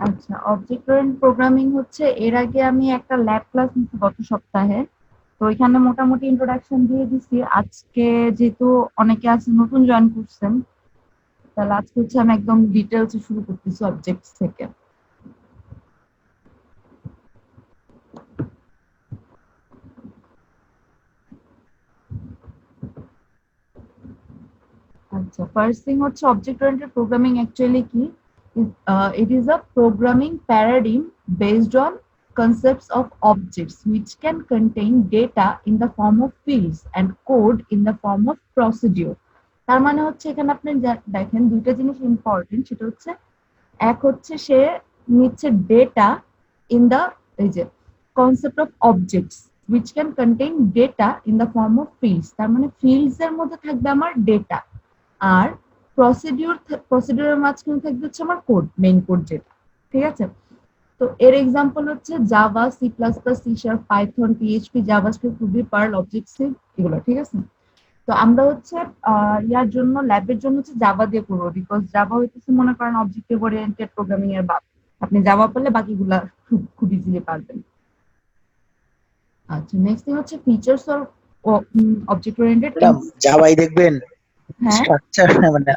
আচ্ছা, object oriented programming হচ্ছে এর আগে আমি একটা ল্যাব ক্লাস নিচ্ছি গত সপ্তাহে। তো এখানে মোটামুটি ইন্ট্রোডাকশন দিয়ে দিছি। আজকে যেহেতু অনেকে আছে নতুন জয়েন করছেন, তাহলে আজকে হচ্ছে আমি একদম ডিটেলস শুরু করতেছি অবজেক্টস থেকে। আচ্ছা, ফার্স্ট থিং হচ্ছে অবজেক্ট ওরিয়েন্টেড প্রোগ্রামিং অ্যাকচুয়ালি কি? It is a programming paradigm based on concepts of objects which can contain data in the form of fields and code in the form of procedure. তার মানে হচ্ছে এখানে আপনি দেখেন দুইটা জিনিস ইম্পর্টেন্ট, সেটা হচ্ছে এক হচ্ছে সে নিচ্ছে ডেটা ইন দা এই যে concept of objects which can contain data in the form of fields, তার মানে ফিল্ডস এর মধ্যে থাকবে আমার ডেটা, আর প্রসিডিউরের মাঝখানে থাকবে হচ্ছে আমার কোড, মেইন কোড যেটা। ঠিক আছে? তো এর এক্সাম্পল হচ্ছে Java, C plus plus, C sharp, Python, PHP, JavaScript, Ruby, Perl, object C, এগুলো। ঠিক আছে? তো আমরা হচ্ছে ইয়ার জন্য ল্যাবের জন্য হচ্ছে জাভা দিয়ে করবো, বিকজ জাভা হইতেছে মনে করেন অবজেক্ট ওরিয়েন্টেড প্রোগ্রামিং এর বাপ। আপনি জাভা পড়লে বাকিগুলা খুব ইজিলি পারবেন। আচ্ছা, নেক্সট থিং হচ্ছে features or object oriented. Madam জাভাই দেখবেন হ্যাঁ, স্ট্রাকচার মানে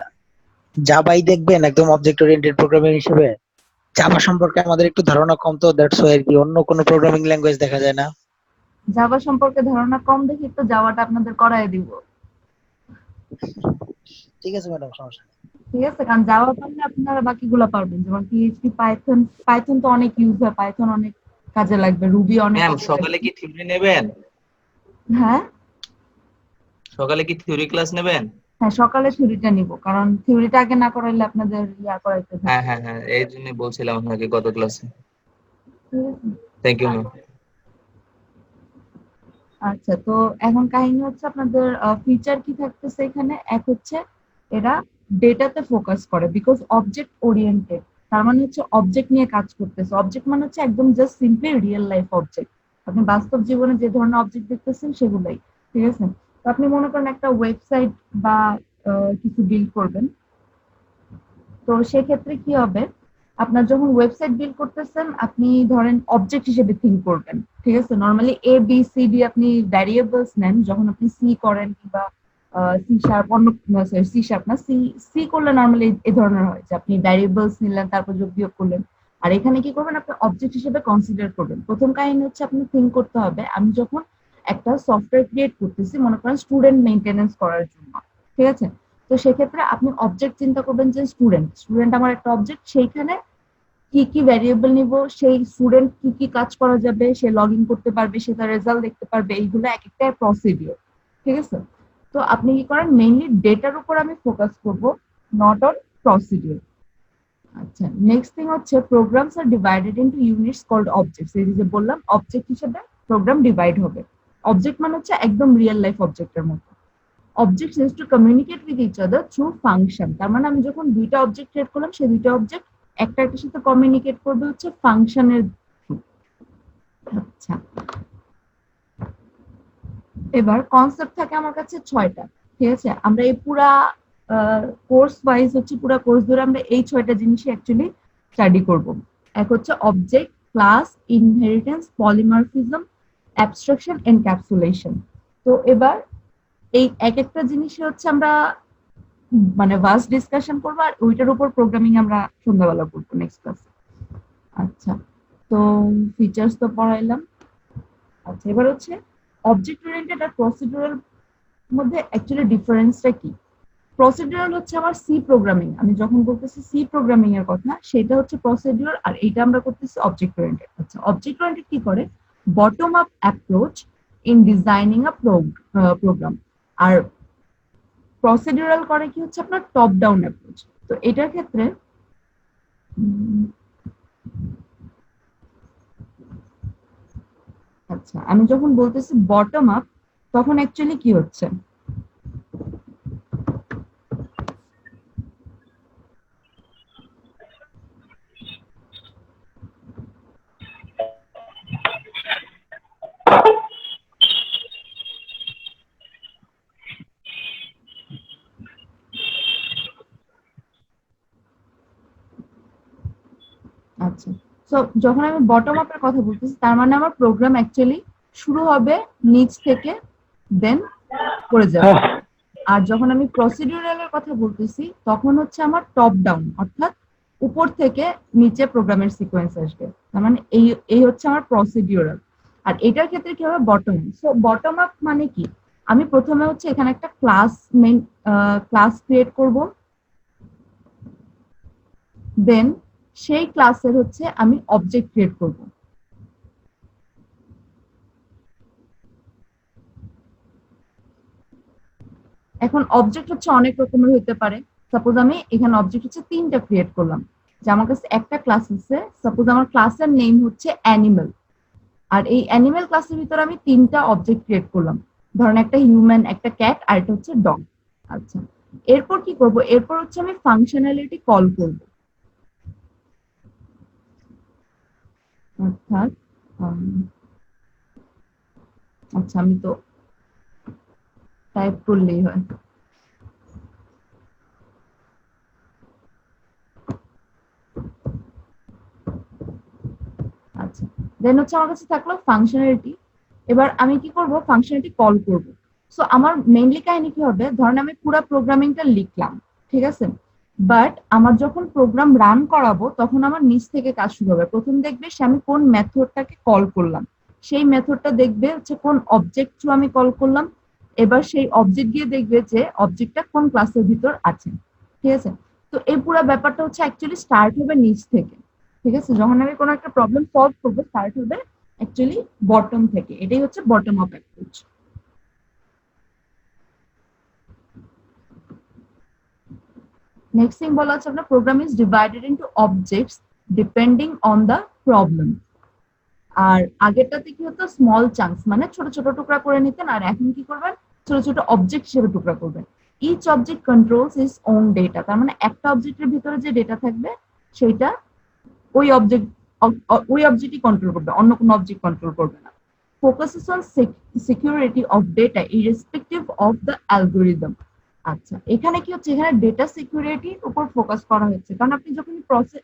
জাভাই দেখবেন একদম অবজেক্ট ওরিয়েন্টেড প্রোগ্রামিং হিসেবে। জাভা সম্পর্কে আমাদের একটু ধারণা কম, তো দ্যাটস ওয়াই আর কি অন্য কোনো প্রোগ্রামিং ল্যাঙ্গুয়েজ দেখা যায় না। জাভা সম্পর্কে ধারণা কম দেখি তো জাভাটা আপনাদের করায় দিব। ঠিক আছে ম্যাডাম, সমস্যা নেই। ঠিক আছে, কারণ জাভা পারলে আপনারা বাকিগুলো পারবেন, যেমন পিএইচপি, পাইথন। পাইথন তো অনেক ইউজ হয়, পাইথন অনেক কাজে লাগবে, রুবি অনেক ম্যাম কাজে সকালে লাগবে। কি থিওরি নেবেন? হ্যাঁ, সকালে কি থিওরি ক্লাস নেবেন? হ্যাঁ, সকালে থিওরিটা নিব, কারণ থিওরিটা আগে না করাইলে আপনাদের ইয়া করাইতে হ্যাঁ থাকবে। হ্যাঁ হ্যাঁ, এই জন্যই বলছিলাম আপনাকে গত ক্লাসে। ঠিক আছে? Thank you ma'am. আচ্ছা, তো এখন কাহিনী হচ্ছে আপনাদের ফিচার কি থাকতেছে এখানে। এক হচ্ছে এরা ডেটাতে ফোকাস করে, বিকজ অবজেক্ট ওরিয়েন্টেড। তার মানে হচ্ছে অবজেক্ট নিয়ে কাজ করতেছে। অবজেক্ট মানে হচ্ছে একদম just simply real life object. আপনি বাস্তব জীবনে যে ধরনের অবজেক্ট দেখতেছেন সেগুলাই। ঠিক আছে? তো আপনি মনে করেন একটা ওয়েবসাইট বা কিছু বিল্ড করবেন। তো সেক্ষেত্রে কি হবে, আপনার যখন ওয়েবসাইট বিল্ড করতেছেন আপনি ধরেন অবজেক্ট হিসেবে থিঙ্ক করবেন। ঠিক আছে? Normally A B C D আপনি ভ্যারিয়েবলস নেন যখন আপনি সি করেন, কিংবা সি শার্প, অন্য সি শার্প না, সি সি করলে নর্মালি এই ধরনের হয় যে আপনি ভ্যারিয়েবলস নিলেন, তারপর যোগ বিয়োগ করলেন। আর এখানে কি করবেন, আপনি অবজেক্ট হিসেবে কনসিডার করবেন। প্রথম কাহিনী হচ্ছে আপনি থিঙ্ক করতে হবে, আমি যখন একটা সফটওয়্যার ক্রিয়েট করতেছি মনে করেন স্টুডেন্ট মেইনটেনেন্স করার জন্য। ঠিক আছে? তো সেক্ষেত্রে আপনি অবজেক্ট চিন্তা করবেন যে স্টুডেন্ট, স্টুডেন্ট আমার একটা অবজেক্ট, সেইখানে কি কি ভ্যারিয়েবল নিব, সেই স্টুডেন্ট কি কি কাজ করা যাবে, সে লগ ইন করতে পারবে, সে তার রেজাল্ট দেখতে পারবে, এইগুলো এক একটা প্রসিডিওর। ঠিক আছে? তো আপনি কি করেন, মেইনলি ডেটার উপর আমি ফোকাস করব, নট অন প্রসিডিওর। আচ্ছা, নেক্সট থিং হচ্ছে programs are divided into units called objects. এই যে বললাম অবজেক্ট হিসেবে প্রোগ্রাম ডিভাইড হবে। অবজেক্ট মানে হচ্ছে একদম রিয়েল লাইফ অবজেক্টের মতো। Objects use to communicate with each other through function. তার মানে আমি যখন দুইটা অবজেক্ট ক্রিয়েট করলাম, সেই দুইটা অবজেক্ট একটা একটার সাথে কমিউনিকেট করবে হচ্ছে ফাংশনের থ্রু। আচ্ছা, এবার কনসেপ্ট থাকে আমার কাছে 6টা। ঠিক আছে? আমরা এই পুরা কোর্স ওয়াইজ হচ্ছে পুরা কোর্স ধরে আমরা এই 6টা জিনিসই অ্যাকচুয়ালি স্টাডি করব। এক হচ্ছে object, class, inheritance, polymorphism, abstraction, encapsulation. তো এবার এই এক একটা জিনিস হচ্ছে আমরা মানে ভাস্ট ডিসকাশন করবো, আর ওইটার উপর প্রোগ্রামিং আমরা সন্ধ্যাবেলা করবো নেক্সট ক্লাসে। আচ্ছা, তো ফিচার্স তো পড়াইলাম। আচ্ছা, এবার হচ্ছে অবজেক্ট ওরিয়েন্টেড আর প্রসিডিউরাল মধ্যে অ্যাকচুয়ালি ডিফারেন্সটা কি। প্রসিডিউরাল হচ্ছে আমার সি প্রোগ্রামিং, আমি যখন বলতেছি সি প্রোগ্রামিং এর কথা সেটা হচ্ছে প্রসিডিউর, আর এইটা আমরা করতেছি অবজেক্ট ওরিয়েন্টেড। আচ্ছা, অবজেক্ট ওরিয়েন্টেড কি করে, bottom up approach in designing a program. আর প্রসিডিউরাল করে কি হচ্ছে আপনার টপ ডাউন অ্যাপ্রোচ। তো এটার ক্ষেত্রে আচ্ছা, আমি যখন বলতেছি বটম আপ, তখন অ্যাকচুয়ালি কি হচ্ছে, আচ্ছা, সো যখন আমি বটম আপের কথা বলতেছি তার মানে আমার প্রোগ্রাম অ্যাকচুয়ালি শুরু হবে নিচ থেকে, দেন করে যাবে। আর যখন আমি প্রসিডিউরালের কথা বলতেছি তখন হচ্ছে আমার টপ ডাউন, অর্থাৎ উপর থেকে নিচে প্রোগ্রামের সিকোয়েন্স আসবে। তার মানে এই এই হচ্ছে আমার প্রসিডিউরাল। আর এটার ক্ষেত্রে কি হবে, বটম। সো বটম আপ মানে কি, আমি প্রথমে হচ্ছে এখানে একটা ক্লাস ক্রিয়েট করব, দেন সেই ক্লাসের হচ্ছে আমি অবজেক্ট ক্রিয়েট করব। এখন অবজেক্ট হচ্ছে অনেক রকমের হতে পারে। সাপোজ আমি এখানে অবজেক্ট হচ্ছে 3টা ক্রিয়েট করলাম, যে আমার কাছে একটা ক্লাস আছে, সাপোজ আমার ক্লাসের নেম হচ্ছে অ্যানিমেল, আর এই অ্যানিমেল ক্লাসের ভিতরে আমি 3টা অবজেক্ট ক্রিয়েট করলাম, ধরেন একটা হিউম্যান, একটা ক্যাট, আর একটা হচ্ছে ডগ। আচ্ছা, এরপর কি করব, এরপর হচ্ছে আমি ফাংশনালিটি কল করব, অর্থাৎ আচ্ছা আমি তো টাইপ করলেই হয়। আচ্ছা, দেন হচ্ছে আমার কাছে থাকলো ফাংশনালিটি। এবার আমি কি করব, ফাংশনালিটি কল করব। সো আমার মেইনলি কাহিনী কি হবে, ধরেন আমি পুরো প্রোগ্রামিংটা লিখলাম, ঠিক আছে, বাট আমার যখন প্রোগ্রাম রান করাবো তখন আমার নিচ থেকে কাজ শুরু হবে। প্রথম দেখবে সে আমি কোন মেথডটাকে কল করলাম, সেই মেথডটা দেখবে হচ্ছে কোন অবজেক্ট থ্রু আমি কল করলাম, এবার সেই অবজেক্ট গিয়ে দেখবে যে অবজেক্টটা কোন ক্লাসের ভিতর আছে, ঠিক আছে। তো এই পুরো ব্যাপারটা হচ্ছে অ্যাকচুয়ালি স্টার্ট হবে নিচ থেকে, ঠিক আছে। যখন আমি কোনো একটা প্রবলেম সলভ করবো স্টার্ট হবে অ্যাকচুয়ালি বটম থেকে। এটাই হচ্ছে bottom up approach. Next thing বলা হচ্ছে আপনার program is divided into objects depending on the problem. আর আগেরটাতে কি হতো, স্মল চাঙ্কস মানে ছোট ছোট টুকরা করে নিতেন, আর এখন কি করবেন, ছোট ছোট অবজেক্ট হিসেবে টুকরা করবেন। Each object controls its own data, তার মানে একটা অবজেক্টের ভিতরে যে ডেটা থাকবে সেইটা ওই অবজেক্ট ওই অবজেক্টই কন্ট্রোল করবে, অন্য কোনো অবজেক্ট কন্ট্রোল করবে না। Focuses on security of data irrespective of the algorithm. আচ্ছা, এখানে কি হচ্ছে, এখানে ডেটা সিকিউরিটির উপর ফোকাস করা হচ্ছে, কারণ আপনি যখন প্রসেস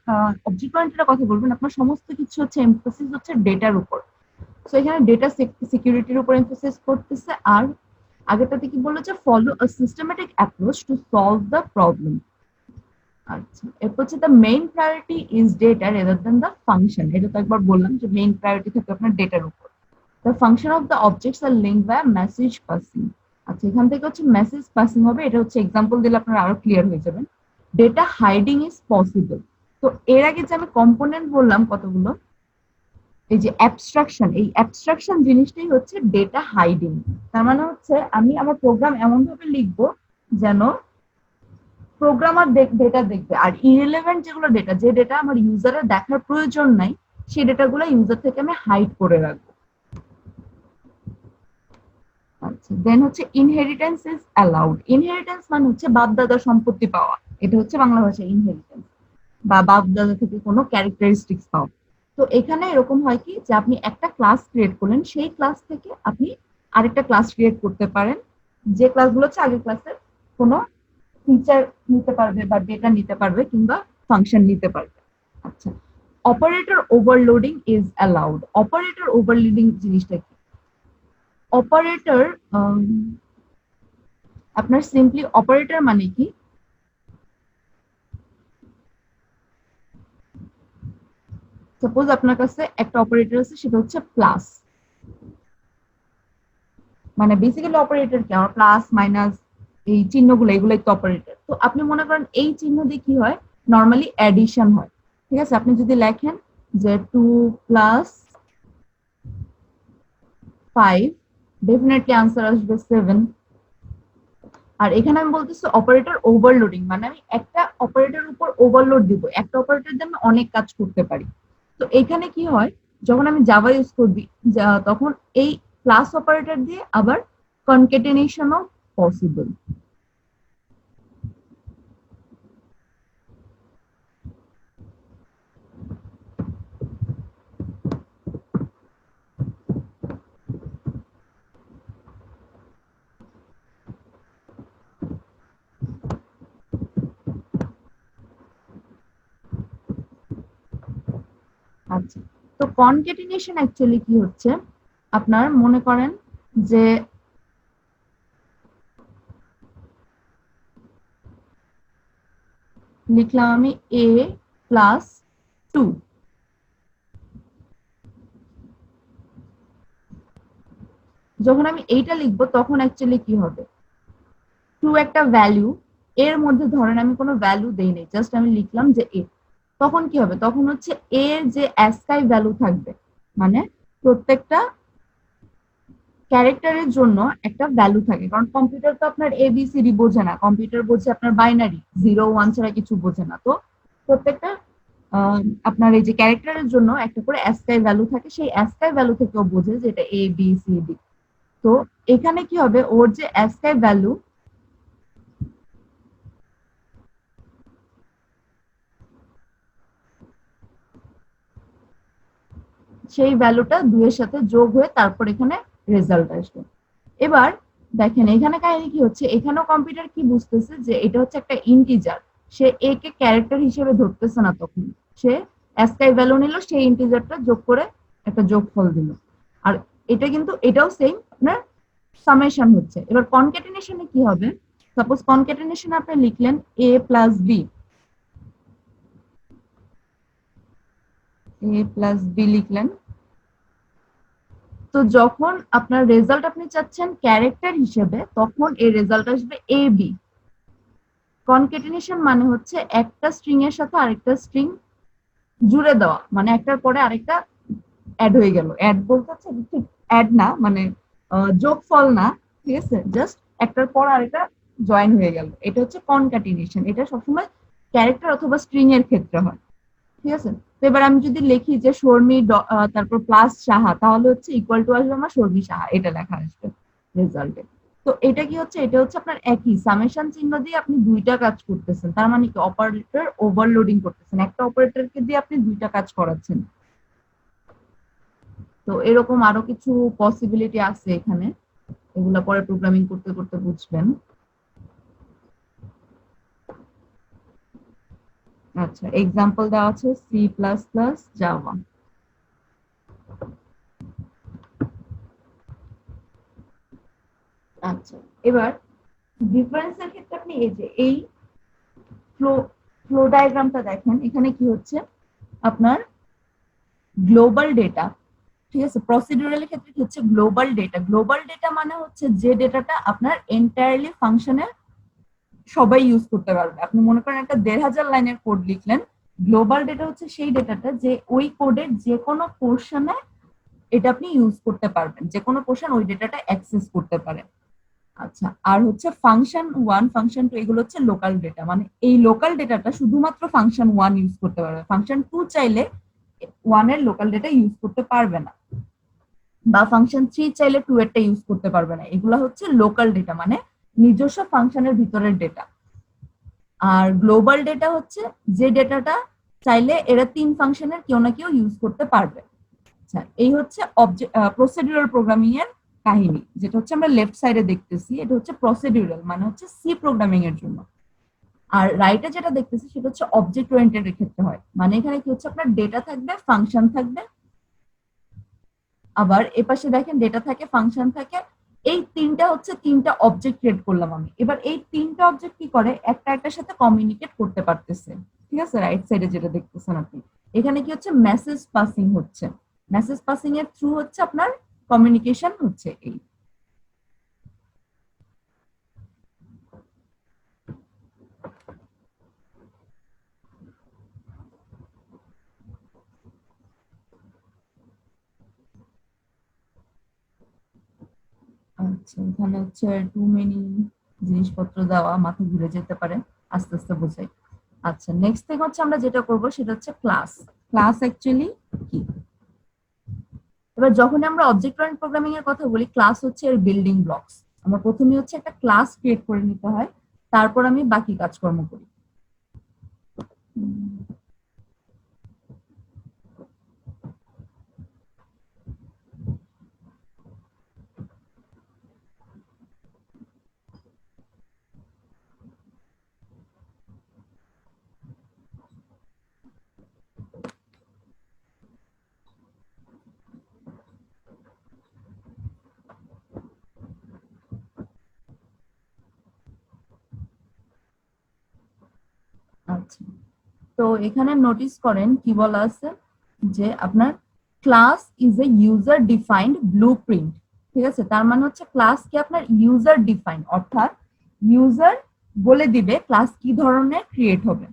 অবজেক্ট ওরিয়েন্টেড কথা বলবেন আপনার সমস্ত কিছু হচ্ছে এমফাসিস হচ্ছে ডেটার উপর। সো এখানে ডেটা সিকিউরিটির উপর এমফাসিস করতেছে। আর আগেরটাতে কি বললো, যে follow a systematic approach to solve the problem. আচ্ছা, এরপর হচ্ছে the main priority is data rather than the function. এটা তো একবার বললাম যে মেইন প্রায়োরিটি থাকে আপনার ডেটার উপর। The function of the objects are linked by message passing. আচ্ছা, এখান থেকে হচ্ছে মেসেজ পাসিং হবে, এটা হচ্ছে এক্সাম্পল দিলে আপনারা আরো ক্লিয়ার হয়ে যাবেন। Data hiding is possible. তো এর আগে যে আমি কম্পোনেন্ট বললাম কতগুলো, এই যে অ্যাবস্ট্রাকশন, এই অ্যাবস্ট্রাকশন জিনিসটাই হচ্ছে ডেটা হাইডিং। তার মানে হচ্ছে আমি আমার প্রোগ্রাম এমন ভাবে লিখবো যেন প্রোগ্রামার ডেটা দেখবে, আর ইরেলেভেন্ট যেগুলো ডেটা, যে ডেটা আমার ইউজারের দেখার প্রয়োজন নাই, সেই ডেটাগুলো ইউজার থেকে আমি হাইড করে রাখবো। আচ্ছা, দেন হচ্ছে ইনহেরিটেন্স ইজ অ্যালাউড। ইনহেরিটেন্স মানে হচ্ছে বাপ দাদার সম্পত্তি পাওয়া, এটা হচ্ছে বাংলা ভাষায় ইনহেরিটেন্স, বা বাপ দাদা থেকে কোনো ক্যারেক্টারিস্টিক্স পাওয়া। তো এখানে এরকম হয় কি, যে আপনি একটা ক্লাস ক্রিয়েট করলেন, সেই ক্লাস থেকে আপনি আরেকটা ক্লাস ক্রিয়েট করতে পারেন, যে ক্লাসগুলো হচ্ছে আগের ক্লাসের কোনো ফিচার নিতে পারবে বা ডেটা নিতে পারবে কিংবা ফাংশন নিতে পারবে। আচ্ছা, operator overloading is allowed. Operator overloading জিনিসটা কি, অপারেটর আপনার সিম্পলি অপারেটর মানে কি, সাপোজ আপনার কাছে একটা অপারেটর আছে, সেটা হচ্ছে প্লাস, মানে বেসিক্যালি অপারেটর কি, আমার প্লাস মাইনাস এই চিহ্নগুলো, এগুলোই তো অপারেটর। তো আপনি মনে করেন এই চিহ্ন দিয়ে কি হয়, নর্মালি অ্যাডিশন হয়, ঠিক আছে। আপনি যদি লেখেন যে 2+5, ডেফিনেটলি আনসার আসবে 7। আর এখানে আমি বলতেছি অপারেটর ওভারলোডিং, মানে আমি একটা অপারেটর উপর ওভারলোড দিব, একটা অপারেটর দিয়ে আমি অনেক কাজ করতে পারি। তো এখানে কি হয়, যখন আমি জাভা ইউজ করবি, তখন এই প্লাস অপারেটর দিয়ে আবার কনকেটেনেশনও পসিবল। আচ্ছা, তো কনকেটিনেশন অ্যাকচুয়ালি কি হচ্ছে, আপনার মনে করেন যে লিখলাম আমি a প্লাস 2, যখন আমি এইটা লিখবো তখন অ্যাকচুয়ালি কি হবে, 2 একটা ভ্যালু, এর মধ্যে ধরেন আমি কোনো ভ্যালু দেই নাই, জাস্ট আমি লিখলাম যে a, তখন কি হবে, তখন হচ্ছে a এর যে অ্যাসকাই ভ্যালু থাকবে, মানে প্রত্যেকটা ক্যারেক্টারের জন্য একটা ভ্যালু থাকে, কারণ কম্পিউটার তো আপনার এবিসিডি বোঝে না, কম্পিউটার বোঝে আপনার বাইনারি 0 1 ছাড়া কিছু বোঝে না। তো প্রত্যেকটা আপনার এই যে ক্যারেক্টারের জন্য একটা করে অ্যাসকাই ভ্যালু থাকে, সেই অ্যাসকাই ভ্যালু থেকেও বোঝে যে এটা এ বি সি ডি। তো এখানে কি হবে, ওর যে অ্যাসকাই ভ্যালু, সেই ভ্যালুটা 2 এর সাথে যোগ হয়ে তারপর এখানে রেজাল্ট আসবে। এবার দেখেন এখানে কাহিনী কি হচ্ছে, এখানেও কম্পিউটার কি বুঝতেছে যে এটা হচ্ছে একটা ইন্টিজার, সে এ কে ক্যারেক্টার হিসেবে ধরতেছে না, তখন সে অ্যাসকাই ভ্যালু নিল, সেই ইন্টিজারটা যোগ করে একটা যোগফল দিল। আর এটা কিন্তু এটাও সেম আপনার সামেশন হচ্ছে। এবার কনক্যাটেনেশনে কি হবে, সাপোজ কনক্যাটেনেশনে আপনি লিখলেন a প্লাস বি, লিখলেন, তো যখন আপনার রেজাল্ট আপনি চাচ্ছেন ক্যারেক্টার হিসেবে, তখন এই রেজাল্ট আসবে এ বি। কনকেটিনেশন মানে হচ্ছে একটা স্ট্রিং এর সাথে আরেকটা স্ট্রিং জুড়ে দেওয়া, মানে একটার পরে আরেকটা অ্যাড হয়ে গেল। অ্যাড বলতে হচ্ছে ঠিক অ্যাড না, মানে যোগফল না, ঠিক আছে, জাস্ট একটার পর আরেকটা জয়েন হয়ে গেল, এটা হচ্ছে কনকাটিনেশন। এটা সবসময় ক্যারেক্টার অথবা স্ট্রিং এর ক্ষেত্রে হয়, ঠিক আছে। তো এবার আমি যদি লিখি যে শর্মী তারপর প্লাস সাহা, তাহলে হচ্ছে ইকুয়াল টু আসবে আমার শর্মী সাহা, এটা লেখা আসবে রেজাল্টে। তো এটা কি হচ্ছে, এটা হচ্ছে আপনার একই সামেশন চিহ্ন দিয়ে আপনি দুইটা কাজ করতেছেন, তার মানে কি অপারেটর ওভারলোডিং করতেছেন, একটা অপারেটরকে দিয়ে আপনি দুইটা কাজ করাচ্ছেন। তো এরকম আরো কিছু পসিবিলিটি আছে এখানে, এগুলা পরে প্রোগ্রামিং করতে করতে বুঝবেন। আচ্ছা, এক্সাম্পল দেওয়া আছে সি প্লাস প্লাস, জাভা। আচ্ছা, এবার ডিফারেন্সের ক্ষেত্রে আপনি এই যে এই ফ্লো ফ্লো ডায়াগ্রামটা দেখেন, এখানে কি হচ্ছে আপনার গ্লোবাল ডেটা, ঠিক আছে, প্রসিডিউরাল ক্ষেত্রে কি হচ্ছে গ্লোবাল ডেটা। গ্লোবাল ডেটা মানে হচ্ছে যে ডেটাটা আপনার এন্টায়ারলি ফাংশনে সবাই ইউজ করতে পারবে। আপনি মনে করেন একটা 1,500 লাইনের কোড লিখলেন, গ্লোবাল ডেটা হচ্ছে সেই ডেটাটা যে ওই কোডের যে কোনো পোর্শনে এটা আপনি ইউজ করতে পারবেন, যে কোনো পোর্শন ওই ডেটাটা অ্যাক্সেস করতে পারে। আচ্ছা, আর হচ্ছে ফাংশন 1 ফাংশন 2 এগুলো হচ্ছে লোকাল ডেটা, মানে এই লোকাল ডেটাটা শুধুমাত্র ফাংশন 1 ইউজ করতে পারবে, ফাংশন 2 চাইলে 1 এর লোকাল ডেটা ইউজ করতে পারবে না, বা ফাংশন 3 চাইলে 2 এরটা ইউজ করতে পারবে না। এগুলো হচ্ছে লোকাল ডেটা, মানে নিজস্ব ফাংশনের ভিতরের ডেটা। আর গ্লোবাল ডেটা হচ্ছে যে ডেটাটা চাইলে এরা 3 ফাংশনের কেউ না কেউ ইউজ করতে পারবে। আচ্ছা, এই হচ্ছে প্রসিডিউরাল প্রোগ্রামিং এর কাহিনী, যেটা হচ্ছে আমরা লেফট সাইডে দেখতেছি, এটা হচ্ছে প্রসিডিউরাল, মানে হচ্ছে সি প্রোগ্রামিং এর জন্য। আর রাইটে যেটা দেখতেছি সেটা হচ্ছে অবজেক্ট ওরিয়েন্টেড এর ক্ষেত্রে হয়, মানে এখানে কি হচ্ছে আপনার ডেটা থাকবে, ফাংশন থাকবে, আবার এপাশে দেখেন ডেটা থাকে, ফাংশন থাকে, এই তিনটা হচ্ছে তিনটা অবজেক্ট ক্রিয়েট করলাম আমি। এবার এই তিনটা অবজেক্ট কি করে, একটা একটার সাথে কমিউনিকেট করতে পারতেছে, ঠিক আছে। রাইট সাইডে যেটা দেখতেছেন আপনি, এখানে কি হচ্ছে মেসেজ পাসিং হচ্ছে, মেসেজ পাসিং এর থ্রু হচ্ছে আপনার কমিউনিকেশন হচ্ছে এই। আচ্ছা, এখানে হচ্ছে টু মেনি জিনিসপত্র দেওয়া, মাথা ঘুরে যেতে পারে, আস্তে আস্তে বোঝাই। আচ্ছা, নেক্সট থিং হচ্ছে আমরা যেটা করব সেটা হচ্ছে ক্লাস। ক্লাস অ্যাকচুয়ালি কি, এবার যখন আমরা অবজেক্ট ওরিয়েন্টেড প্রোগ্রামিং এর কথা বলি, ক্লাস হচ্ছে এর বিল্ডিং ব্লকস। আমরা প্রথমে হচ্ছে একটা ক্লাস ক্রিয়েট করে নিতে হয়, তারপর আমি বাকি কাজকর্ম করি। আচ্ছা, তো এখানে নোটিস করেন কি বলা আছে যে আপনার class is a user defined blueprint. ঠিক আছে, তার মানে হচ্ছে ক্লাস কি আপনার ইউজার ডিফাইন্ড, অর্থাৎ ইউজার বলে দিবে ক্লাস কি ধরনের ক্রিয়েট হবে।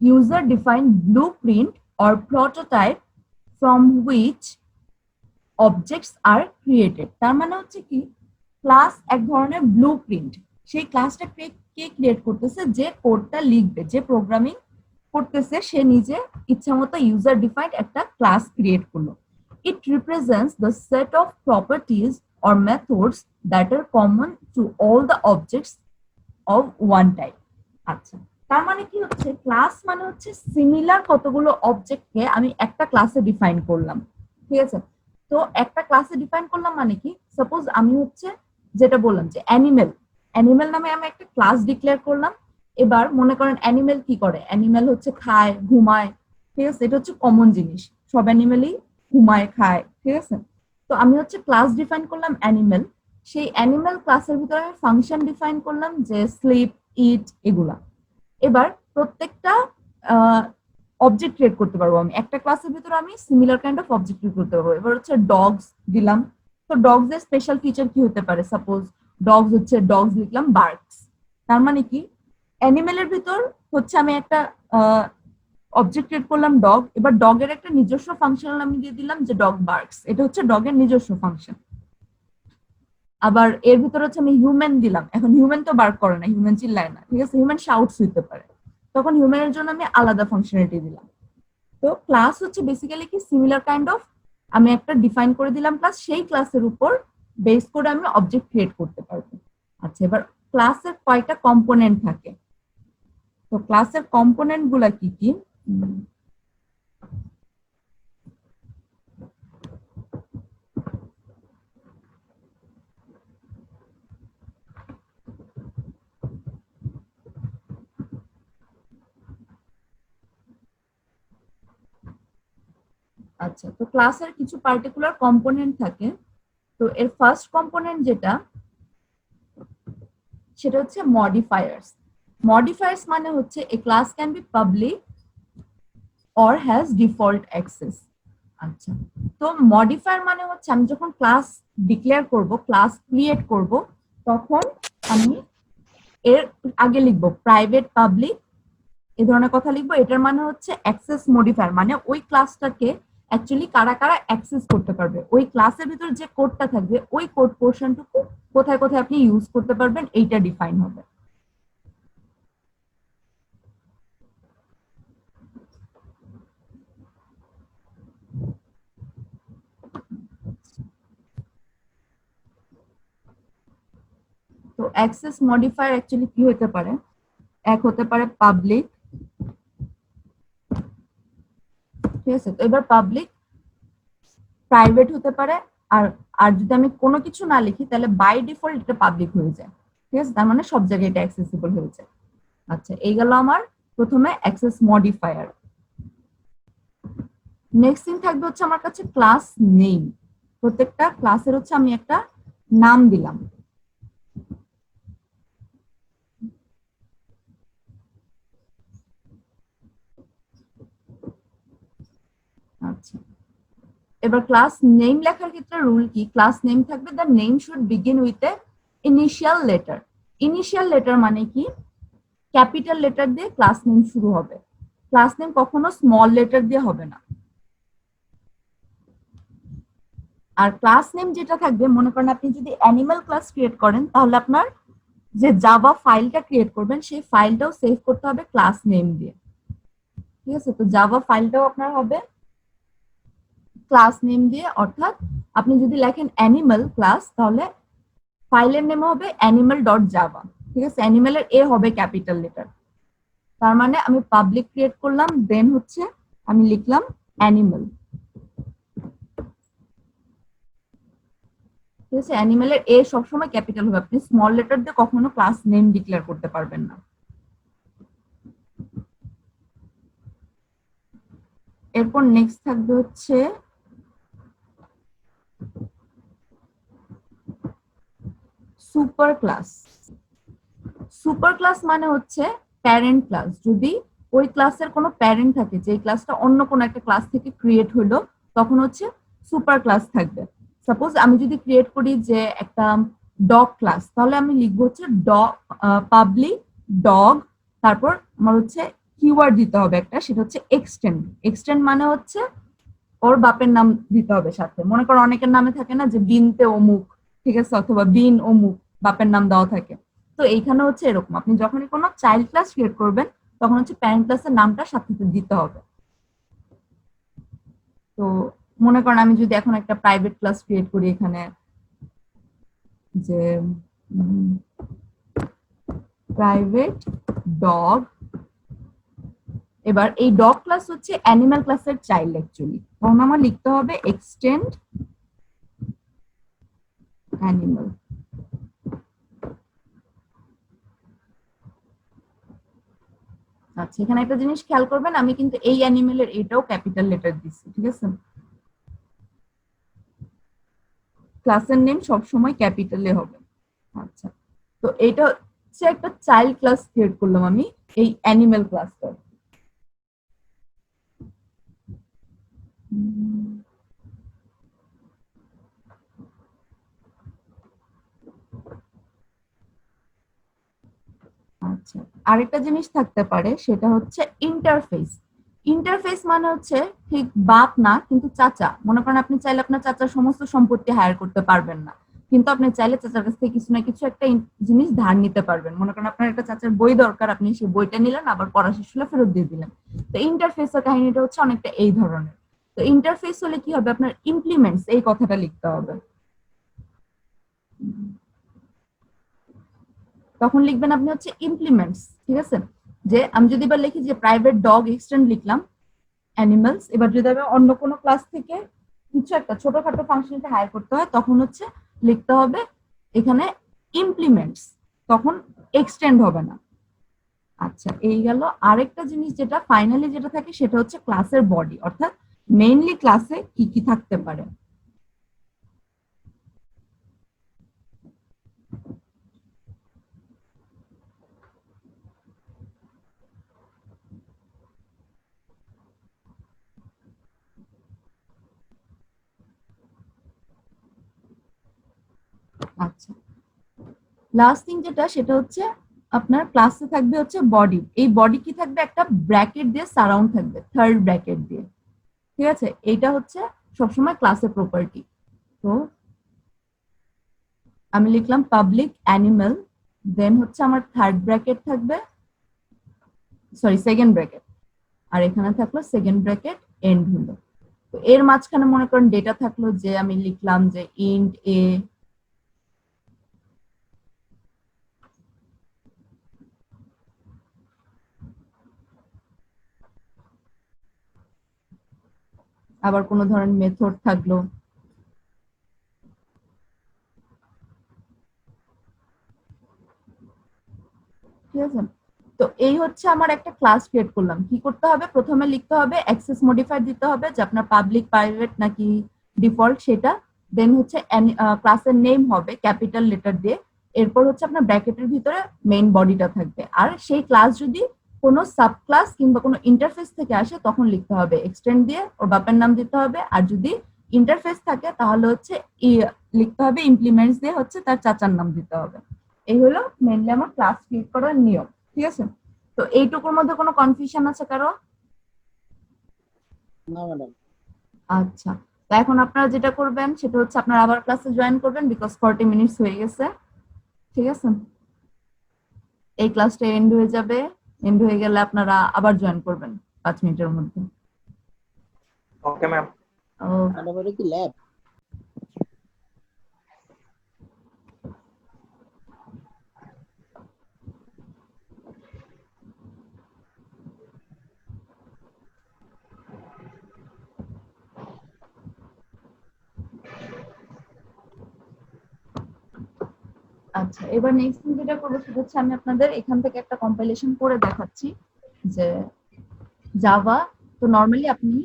User defined blueprint or prototype from which objects R created. তার মানে হচ্ছে কি ক্লাস এক ধরনের ব্লুপ্রিন্ট, সেই ক্লাসটা কে ক্রিয়েট করতেছে, যে কোডটা লিখবে, যে প্রোগ্রামিং করতেছে সে নিজে ইচ্ছামতো ইউজার ডিফাইন্ড একটা ক্লাস ক্রিয়েট করলো। It represents the set of properties or methods that are common to all the objects of one type. আচ্ছা, তার মানে কি হচ্ছে ক্লাস মানে হচ্ছে সিমিলার কতগুলো অবজেক্টকে আমি একটা ক্লাসে ডিফাইন করলাম। ঠিক আছে, তো একটা ক্লাসে ডিফাইন করলাম মানে কি, সাপোজ আমি হচ্ছে যেটা বললাম যে অ্যানিমেল, অ্যানিমেল নামে আমি একটা ক্লাস ডিক্লেয়ার করলাম। এবার মনে করেন অ্যানিমেল কি করে, অ্যানিমেল হচ্ছে খায় ঘুমায়। ঠিক আছে, এটা হচ্ছে কমন জিনিস, সব অ্যানিমেলই ঘুমায় খায়। ঠিক আছে, তো আমি হচ্ছে ক্লাস ডিফাইন করলাম অ্যানিমেল, সেই অ্যানিমেল ক্লাসের ভিতরে আমি ফাংশন ডিফাইন করলাম যে স্লিপ, ইট, এগুলা। এবার প্রত্যেকটা অবজেক্ট ক্রিয়েট করতে পারবো আমি একটা ক্লাসের ভিতরে, আমি similar kind of object create করতে পারবো। এবার হচ্ছে ডগস দিলাম, তো ডগস এর স্পেশাল ফিচার কি হতে পারে, সাপোজ ডগস হচ্ছে ডগস লিখলাম বার্কস। তার মানে কি অ্যানিমেলের ভিতর হচ্ছে আমি একটা অবজেক্ট ক্রিয়েট করলাম ডগ, এবার ডগের একটা নিজস্ব ফাংশন আমি দিয়ে দিলাম যে ডগ বার্কস, এটা হচ্ছে ডগের নিজস্ব ফাংশন। আবার এর ভিতরে হচ্ছে আমি হিউম্যান দিলাম, এখন হিউম্যান তো বার্ক করে না, হিউম্যান চিল্লায় না। ঠিক আছে, হিউম্যান শাউটস হইতে পারে, তখন হিউম্যানের জন্য আমি আলাদা ফাংশনালিটি দিলাম। তো ক্লাস হচ্ছে বেসিক্যালি কি সিমিলার কাইন্ড অফ, আমি একটা ডিফাইন করে দিলাম ক্লাস, সেই ক্লাসের উপর বেস করে আমি অবজেক্ট ক্রিয়েট করতে পারবো। আচ্ছা, এবার ক্লাসের কয়টা কম্পোনেন্ট থাকে, তো ক্লাসের কম্পোনেন্ট গুলা কি কি, আচ্ছা, তো ক্লাসের কিছু পার্টিকুলার কম্পোনেন্ট থাকে। তো এর ফার্স্ট কম্পোনেন্ট যেটা, সেটা হচ্ছে মডিফায়ার্স। মডিফায়ার্স মানে হচ্ছে a class can be public or has default access. আচ্ছা, তো মডিফায়ার মানে হচ্ছে আমি যখন ক্লাস ডিক্লেয়ার করব, ক্লাস ক্রিয়েট করব, তখন আমি এর আগে লিখবো প্রাইভেট, পাবলিক, এই ধরনের কথা লিখবো। এটার মানে হচ্ছে অ্যাক্সেস মডিফায়ার, মানে ওই ক্লাসটাকে অ্যাকচুয়ালি কারা কারা অ্যাক্সেস করতে পারবে, ওই ক্লাসের ভিতর যে কোডটা থাকবে ওই কোড পোর্শনটুকু কোথায় কোথায় আপনি ইউজ করতে পারবেন, এইটা ডিফাইন হবে। তো অ্যাক্সেস মডিফায়ার অ্যাকচুয়ালি কি হতে পারে, এক হতে পারে পাবলিক। ঠিক আছে, তো এবার পাবলিক প্রাইভেট হতে পারে, আর আর যদি আমি কোনো কিছু না লিখি তাহলে বাই ডিফল্ট এটা পাবলিক হয়ে যায়। ঠিক আছে, তার মানে সব জায়গায় এটা অ্যাক্সেসিবল হয়ে যায়। আচ্ছা, এই গেল আমার প্রথমে অ্যাক্সেস মডিফায়ার। নেক্সট থিং থাকবে হচ্ছে আমার কাছে ক্লাস নেম। প্রত্যেকটা ক্লাসের হচ্ছে আমি একটা নাম দিলাম। আচ্ছা, এবার ক্লাস নেম লেখার ক্ষেত্রে রুল কি, ক্লাস নেম থাকবে the name should begin with a initial letter. Initial letter মানে কি, ক্যাপিটাল লেটার দিয়ে ক্লাস নেম শুরু হবে, ক্লাস নেম কখনো স্মল লেটার দিয়ে হবে না। আর ক্লাস নেম যেটা থাকবে, মনে করেন আপনি যদি অ্যানিমাল ক্লাস ক্রিয়েট করেন, তাহলে আপনার যে জাভা ফাইলটা ক্রিয়েট করবেন সেই ফাইলটাও সেভ করতে হবে ক্লাস নেম দিয়ে। ঠিক আছে, তো জাভা ফাইলটাও আপনার হবে ক্লাস নেম দিয়ে, অর্থাৎ আপনি যদি লেখেন অ্যানিমাল ক্লাস, তাহলে ফাইলের নেম হবে অ্যানিমাল ডট জাভা। ঠিক আছে, অ্যানিমালের এ হবে ক্যাপিটাল লেটার। তার মানে আমি পাবলিক ক্রিয়েট করলাম, দেন হচ্ছে আমি লিখলাম অ্যানিমাল। ঠিক আছে, অ্যানিমালের এ সবসময় ক্যাপিটাল হবে, আপনি স্মল লেটার দিয়ে কখনো ক্লাস নেম ডিক্লেয়ার করতে পারবেন না। এরপর নেক্সট থাকবে হচ্ছে সুপার ক্লাস। সুপার ক্লাস মানে হচ্ছে প্যারেন্ট ক্লাস। যদি ওই ক্লাসের কোনো প্যারেন্ট থাকে যে ক্লাসটা অন্য কোনো একটা ক্লাস থেকে ক্রিয়েট হলো, তখন হচ্ছে সুপার ক্লাস থাকবে। সাপোজ আমি যদি ক্রিয়েট করি যে একটা ডগ ক্লাস, তাহলে আমি লিখবো হচ্ছে ডগ পাবলিক ডগ, তারপর আমার হচ্ছে কিওয়ার্ড দিতে হবে একটা, সেটা হচ্ছে এক্সটেন্ড। এক্সটেন্ড মানে হচ্ছে ওর বাপের নাম দিতে হবে সাথে। মনে করো অনেকের নামে থাকে না যে বিনতে অমুক, ঠিক আছে, অথবা বিন অমুক বাপের নাম দেওয়া থাকে। তো এইখানে হচ্ছে এরকম, আপনি যখনই কোনো চাইল্ড ক্লাস ক্রিয়েট করবেন তখন হচ্ছে প্যারেন্ট ক্লাসের নামটা সাথে দিতে হবে। তো মনে করেন আমি যদি এখন একটা প্রাইভেট ক্লাস ক্রিয়েট করি এখানে, যে প্রাইভেট ডগ, এবার এই ডগ ক্লাস হচ্ছে অ্যানিমাল ক্লাসের চাইল্ড অ্যাকচুয়ালি, তখন আমার লিখতে হবে এক্সটেন্ড অ্যানিমাল। আচ্ছা, এখানে একটা জিনিস খেয়াল করবেন, আমি কিন্তু এই অ্যানিমেলের এটাও ক্যাপিটাল লেটার দিচ্ছি, ঠিক আছে। ক্লাসের নেম সবসময় ক্যাপিটালে হবে। আচ্ছা, তো এটা হচ্ছে একটা চাইল্ড ক্লাস ক্রিয়েট করলাম আমি এই অ্যানিমেল ক্লাসটা। আচ্ছা, আরেকটা জিনিস থাকতে পারে সেটা হচ্ছে ইন্টারফেস। ইন্টারফেস মানে হচ্ছে ঠিক বাপ না কিন্তু চাচা। মনে করেন আপনি চাইলে আপনার চাচার সমস্ত সম্পত্তি হায়ার করতে পারবেন না, কিন্তু আপনি চাইলে চাচার কাছ থেকে কিছু না কিছু একটা জিনিস ধার নিতে পারবেন। মনে করেন আপনার একটা চাচার বই দরকার, আপনি সেই বইটা নিলেন, আবার পড়া শেষ হলে ফেরত দিয়ে দিলেন। তো ইন্টারফেসের কাহিনীটা হচ্ছে অনেকটা এই ধরনের। তো ইন্টারফেস হলে কি হবে, আপনার ইমপ্লিমেন্টস এই কথাটা লিখতে হবে। তখন লিখবেন আপনি হচ্ছে ইমপ্লিমেন্টস, ঠিক আছে। যে আমি যদি এবার লিখি যে প্রাইভেট ডগ এক্সটেন্ড লিখলাম অ্যানিমালস, এবার যদি আমি অন্য কোনো ক্লাস থেকে কিছু একটা ছোটখাটো ফাংশনকে হায়ার করতে হয় তখন হচ্ছে লিখতে হবে এখানে ইমপ্লিমেন্টস, তখন এক্সটেন্ড হবে না। আচ্ছা, এই গেল। আরেকটা জিনিস যেটা ফাইনালি যেটা থাকে সেটা হচ্ছে ক্লাসের বডি, অর্থাৎ মেইনলি ক্লাসে কি কি থাকতে পারে। আচ্ছা, লাস্ট থিং যেটা সেটা হচ্ছে আপনার ক্লাসে থাকবে হচ্ছে বডি। এই বডি কি থাকবে, একটা ব্র্যাকেট দিয়ে সারাউন্ড থাকবে, থার্ড ব্র্যাকেট দিয়ে, ঠিক আছে। এইটা হচ্ছে সবসময় ক্লাসের প্রপার্টি। তো আমি লিখলাম পাবলিক অ্যানিমাল, দেন হচ্ছে আমার থার্ড ব্র্যাকেট থাকবে, সরি সেকেন্ড ব্র্যাকেট, আর এখানে থাকলো সেকেন্ড ব্র্যাকেট এন্ড হলো। তো এর মাঝখানে মনে করেন ডেটা থাকলো, যে আমি লিখলাম যে ইন্ট এ, আবার কোনো ধরনের মেথড থাকলো, ঠিক আছে। তো এই হচ্ছে আমার একটা ক্লাস ক্রিয়েট করলাম। কি করতে হবে, প্রথমে লিখতে হবে অ্যাক্সেস মডিফায়ার দিতে হবে যে আপনার পাবলিক প্রাইভেট নাকি ডিফল্ট সেটা। দেন হচ্ছে ক্লাসের নেম হবে ক্যাপিটাল লেটার দিয়ে। এরপর হচ্ছে আপনার ব্র্যাকেটের ভিতরে মেইন বডিটা থাকবে। আর সেই ক্লাস যদি কোনো সাব ক্লাস কিংবা কোনো ইন্টারফেস থেকে আসে তখন লিখতে হবে এক্সটেন্ড দিয়ে ওর বাপের নাম দিতে হবে। আর যদি ইন্টারফেস থাকে তাহলে হচ্ছে লিখতে হবে ইমপ্লিমেন্টস দিয়ে হচ্ছে তার চাচার নাম দিতে হবে। এই হলো মেইনলি আমার ক্লাস ক্রিয়েট করার নিয়ম, ঠিক আছে। তো এইটুকুর মধ্যে কোনো কনফিউশন আছে কারো? না ম্যাডাম। আচ্ছা, তো এখন আপনারা যেটা করবেন সেটা হচ্ছে আপনারা আবার ক্লাসে জয়েন করবেন, বিকজ 40 মিনিটস হয়ে গেছে, ঠিক আছে। এই ক্লাসটা এন্ড হয়ে যাবে, এন্ড হয়ে গেলে আপনারা আবার জয়েন করবেন 5 মিনিটের মধ্যে। Okay ma'am. ও, ম্যাডাম এটা কি ল্যাব? আচ্ছা, এবার নেক্সট থিং যেটা করবো সেটা হচ্ছে আমি আপনাদের এখান থেকে একটা কম্পাইলেশন করে দেখাচ্ছি যে জাভা। তো নর্মালি আপনি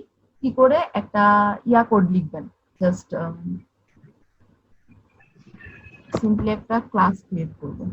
কি করে একটা কোড লিখবেন, জাস্ট সিম্পলি একটা ক্লাস ক্রিয়েট করবেন।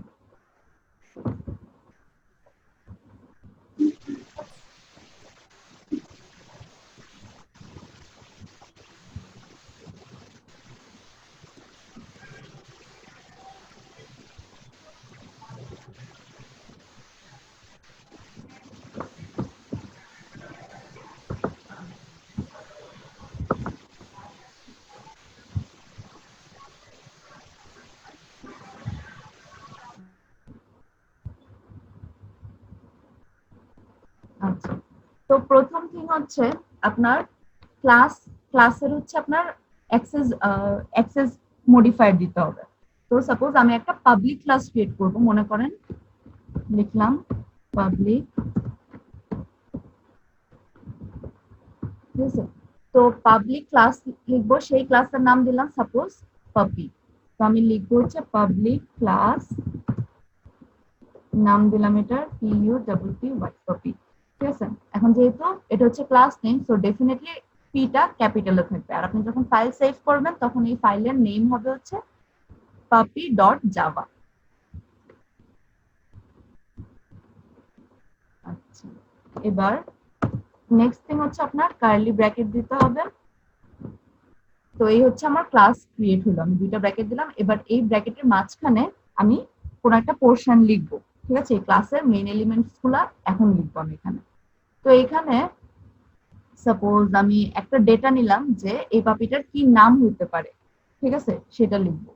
আচ্ছা, তো প্রথম থিং হচ্ছে আপনার ক্লাসের হচ্ছে আপনার অ্যাক্সেস মডিফায়ার দিতে হবে। তো সাপোজ আমি একটা পাবলিক ক্লাস ক্রিয়েট করব, মনে করেন লিখলাম পাবলিক, ঠিক আছে? তো পাবলিক ক্লাস লিখবো, সেই ক্লাসের নাম দিলাম সাপোজ পাপি। তো আমি লিখবো হচ্ছে পাবলিক ক্লাস, নাম দিলাম এটা PUPPY পাপি, ঠিক আছে? এখন যেহেতু এটা হচ্ছে ক্লাস নেম, সো ডেফিনেটলি পিটা ক্যাপিটালে থাকবে। আর আপনি যখন ফাইল সেভ করবেন তখন এই ফাইলের নেম হবে হচ্ছে puppy.java। আচ্ছা, এবার নেক্সট থিং হচ্ছে আপনার কার্লি ব্র্যাকেট দিতে হবে। তো এই হচ্ছে আমার ক্লাস ক্রিয়েট হলো, আমি দুইটা ব্র্যাকেট দিলাম। এবার এই ব্র্যাকেটের মাঝখানে আমি কোন একটা পোর্শন লিখবো, ঠিক আছে? এই ক্লাসের মেইন এলিমেন্টস গুলা এখন লিখবো আমি এখানে। তো এখানে সাপোজ আমি একটা ডেটা নিলাম যে এই পাপিটার কি নাম হতে পারে, ঠিক আছে? সেটা লিখবো।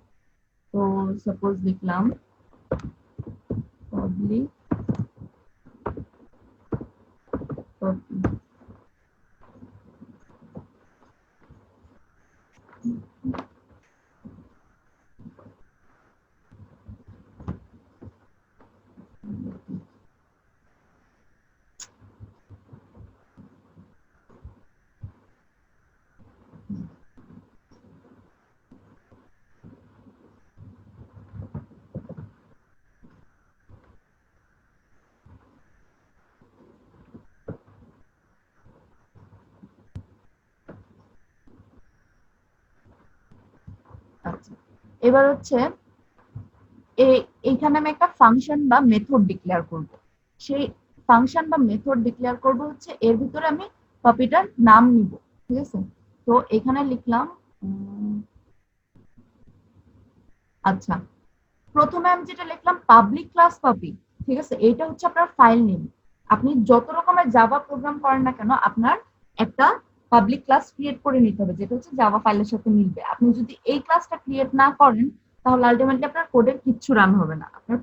তো সাপোজ লিখলাম পাবলিক পাপি। আচ্ছা, এবার হচ্ছে এইখানে আমি একটা ফাংশন বা মেথড ডিক্লেয়ার করব। সেই ফাংশন বা মেথড ডিক্লেয়ার করব হচ্ছে এর ভিতরে আমি পাপিটার নাম নিব, ঠিক আছে? তো এখানে লিখলাম আচ্ছা, প্রথমে আমি যেটা লিখলাম পাবলিক ক্লাস পাপি, ঠিক আছে? এইটা হচ্ছে আপনার ফাইল নেম। আপনি যত রকমের জাভা প্রোগ্রাম করেন না কেন, আপনার একটা পাবলিক ক্লাস ক্রিয়েট করে নিতে হবে যেটা হচ্ছে জাভা ফাইলের সাথে মিলবে। আপনি যদি এই ক্লাসটা ক্রিয়েট না করেন তাহলে আলটিমেটলি আপনার কোডের কিচ্ছু রান হবে না। আপনার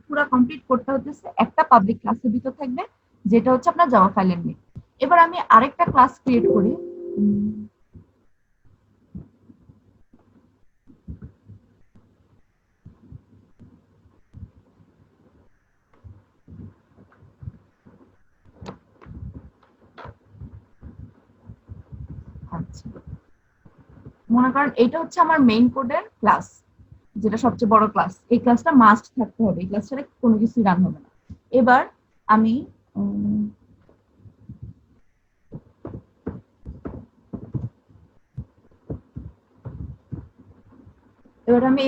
পুরা কমপ্লিট কোডটা হচ্ছে একটা পাবলিক ক্লাসের ভিতর থাকবে যেটা হচ্ছে আপনার জাভা ফাইলের নেম। এবার আমি আরেকটা ক্লাস ক্রিয়েট করি। আচ্ছা, মনে করেন এটা হচ্ছে আমার মেইন কোডের ক্লাস, যেটা সবচেয়ে বড় ক্লাস। এই ক্লাসটা মাস্ট থাকতে হবে, এই ক্লাস ছাড়া কোনো কিছু রান হবে না। এবার আমি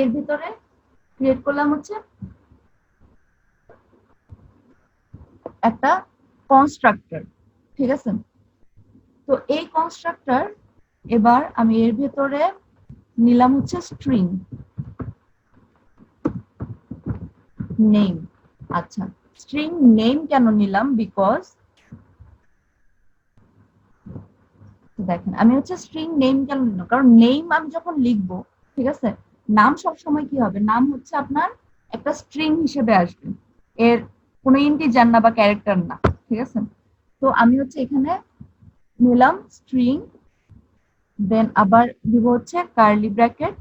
এর ভিতরে ক্রিয়েট করলাম হচ্ছে একটা কনস্ট্রাক্টর, ঠিক আছে? তো এই কনস্ট্রাক্টর এবার আমি এর ভিতরে নিলাম হচ্ছে স্ট্রিং নেম। আচ্ছা, স্ট্রিং নেম কেন নিলাম? বিকজ দেখেন আমি হচ্ছে স্ট্রিং নেম কেন নিলাম, কারণ নেম আমি যখন লিখবো, ঠিক আছে, নাম সব সময় কি হবে, নাম হচ্ছে আপনার একটা স্ট্রিং হিসেবে আসবে, এর কোনো ইন্টিজার না বা ক্যারেক্টার না, ঠিক আছে? তো আমি হচ্ছে এখানে নিলাম স্ট্রিং, দেন আবার দিব হচ্ছে কার্লি ব্র্যাকেট,